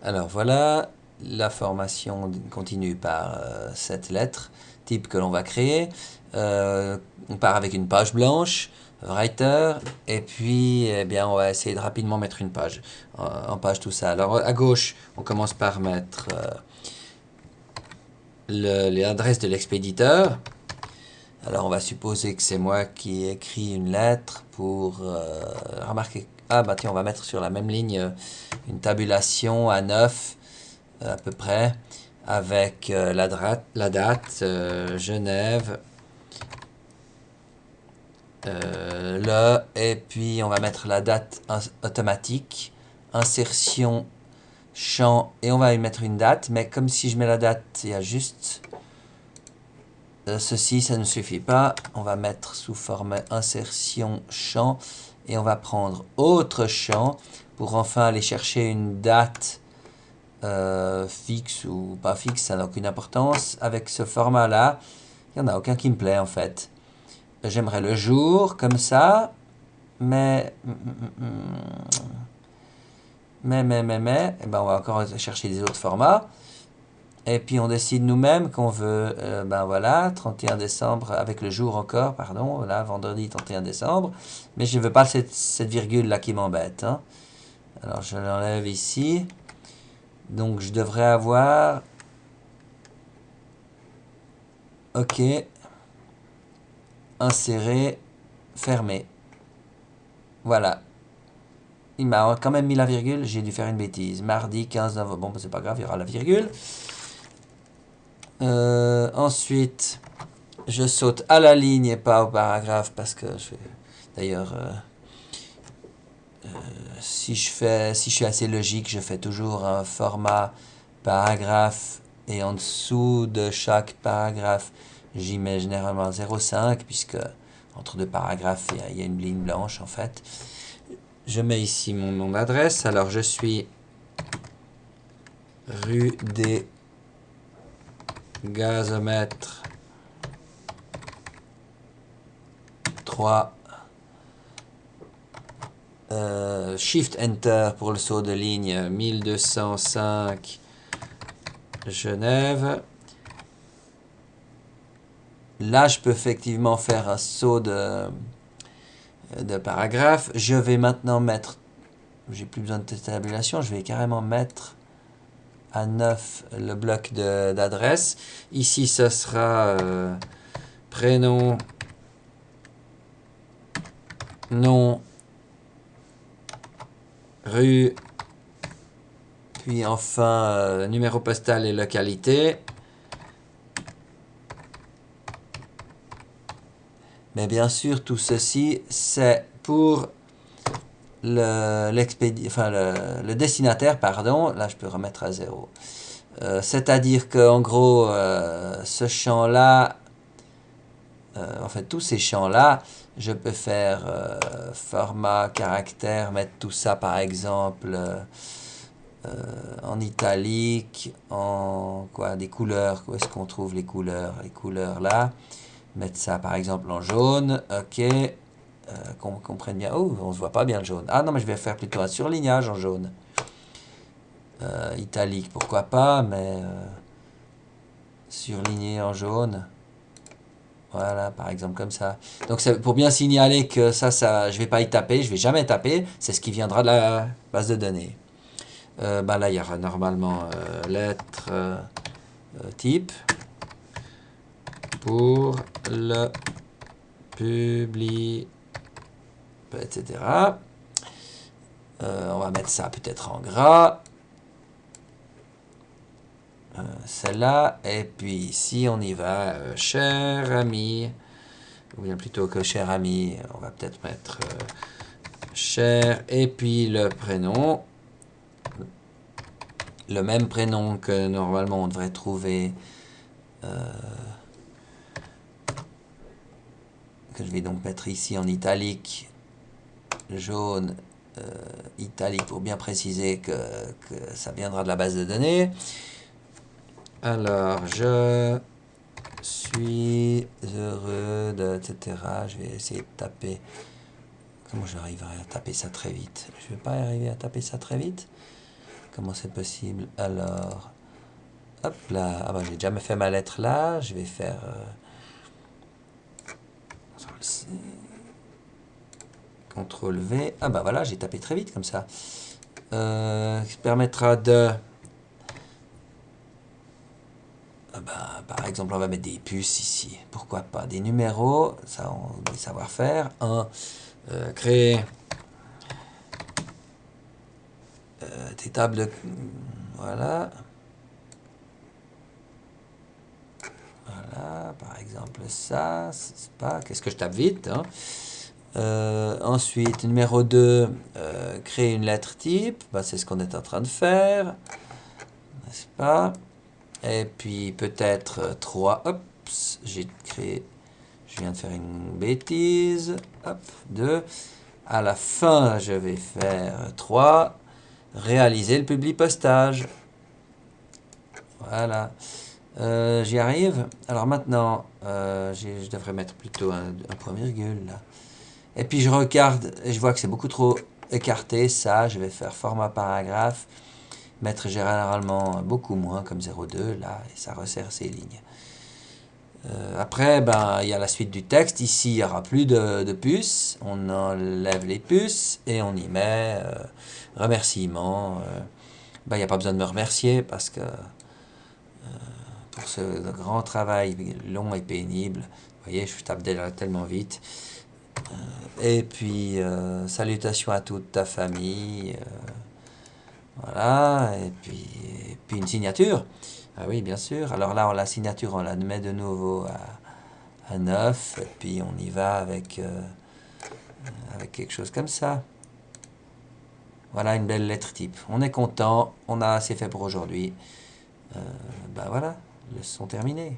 Alors voilà, la formation continue par cette lettre type que l'on va créer. On part avec une page blanche, writer, et puis eh bien, on va essayer de rapidement mettre une page, en page tout ça. Alors à gauche, on commence par mettre l'adresse de l'expéditeur. Alors on va supposer que c'est moi qui écris une lettre pour remarquer. Ah bah tiens, on va mettre sur la même ligne une tabulation à 9 à peu près avec la date Genève, et puis on va mettre la date automatique, insertion champ, et on va y mettre une date, mais comme si je mets la date, il y a juste ceci, ça ne suffit pas. On va mettre sous forme insertion champ et on va prendre autre champ pour enfin aller chercher une date fixe ou pas fixe, ça n'a aucune importance. Avec ce format-là, il n'y en a aucun qui me plaît en fait. J'aimerais le jour comme ça, mais eh ben on va encore chercher des autres formats. Et puis on décide nous-mêmes qu'on veut, ben voilà, 31 décembre, avec le jour encore, pardon, là, vendredi 31 décembre. Mais je ne veux pas cette virgule là qui m'embête. Hein. Alors je l'enlève ici. Donc je devrais avoir... OK. Insérer, fermer. Voilà. Il m'a quand même mis la virgule, j'ai dû faire une bêtise. Mardi 15 novembre, bon, c'est pas grave, il y aura la virgule. Ensuite, je saute à la ligne et pas au paragraphe parce que je fais... D'ailleurs, si je suis assez logique, je fais toujours un format paragraphe et en dessous de chaque paragraphe, j'y mets généralement 0,5 puisque entre deux paragraphes, il y a une ligne blanche en fait. Je mets ici mon nom d'adresse. Alors, je suis rue des Gazomètres 3. Shift Enter pour le saut de ligne 1205 Genève. Là, je peux effectivement faire un saut de paragraphe. Je vais maintenant mettre... J'ai plus besoin de tabulation. Je vais carrément mettre à 9 le bloc d'adresse. Ici, ce sera prénom, nom, rue, puis enfin numéro postal et localité. Mais bien sûr, tout ceci, c'est pour le destinataire, pardon. Là, je peux remettre à 0. C'est-à-dire qu'en gros, ce champ-là, en fait, tous ces champs-là, je peux faire format, caractère, mettre tout ça, par exemple, en italique, en quoi, des couleurs. Où est-ce qu'on trouve les couleurs? Les couleurs là. Mettre ça, par exemple, en jaune. OK. Qu'on comprenne bien. Oh, on ne voit pas bien le jaune. Ah non, mais je vais faire plutôt un surlignage en jaune. Italique, pourquoi pas, mais surligné en jaune. Voilà, par exemple comme ça. Donc c'est pour bien signaler que ça, je vais pas y taper, je vais jamais taper. C'est ce qui viendra de la base de données. Ben là, il y aura normalement lettre type pour le public, etc. On va mettre ça peut-être en gras. Celle-là. Et puis ici, on y va. Cher ami. Ou bien plutôt que cher ami, on va peut-être mettre cher. Et puis le prénom. Le même prénom que normalement on devrait trouver. Que je vais donc mettre ici en italique. Jaune. Italique pour bien préciser que ça viendra de la base de données. Alors, je suis heureux de, etc. Je vais essayer de taper. Comment j'arriverai à taper ça très vite? Je ne vais pas arriver à taper ça très vite. Comment c'est possible? Alors, hop là. Ah bah, j'ai déjà fait ma lettre là. Je vais faire... CTRL V. Ah bah voilà, j'ai tapé très vite comme ça. Qui permettra de... Ah bah, par exemple, on va mettre des puces ici. Pourquoi pas? Des numéros, ça on doit savoir faire. Créer des tables de... Voilà. Voilà, par exemple ça, c'est pas... Qu'est-ce que je tape vite, hein? Ensuite, numéro 2, créer une lettre type. Bah, c'est ce qu'on est en train de faire, n'est-ce pas? Et puis peut-être 3. Hop, j'ai créé... Je viens de faire une bêtise. Hop, 2. À la fin, je vais faire 3. Réaliser le public postage. Voilà. J'y arrive. Alors maintenant, je devrais mettre plutôt un point virgule là. Et puis je regarde et je vois que c'est beaucoup trop écarté. Ça, je vais faire format paragraphe. Mettre généralement beaucoup moins, comme 0,2 là, et ça resserre ces lignes. Après, ben, il y a la suite du texte. Ici, il n'y aura plus de puces. On enlève les puces et on y met remerciements. Ben, il n'y a pas besoin de me remercier parce que pour ce grand travail long et pénible, vous voyez, je tape déjà tellement vite. Et puis, salutations à toute ta famille. Voilà, et puis une signature. Ah oui, bien sûr. Alors là, la signature, on la met de nouveau à 9, et puis on y va avec quelque chose comme ça. Voilà une belle lettre type. On est content, on a assez fait pour aujourd'hui. Ben voilà, leçon terminée.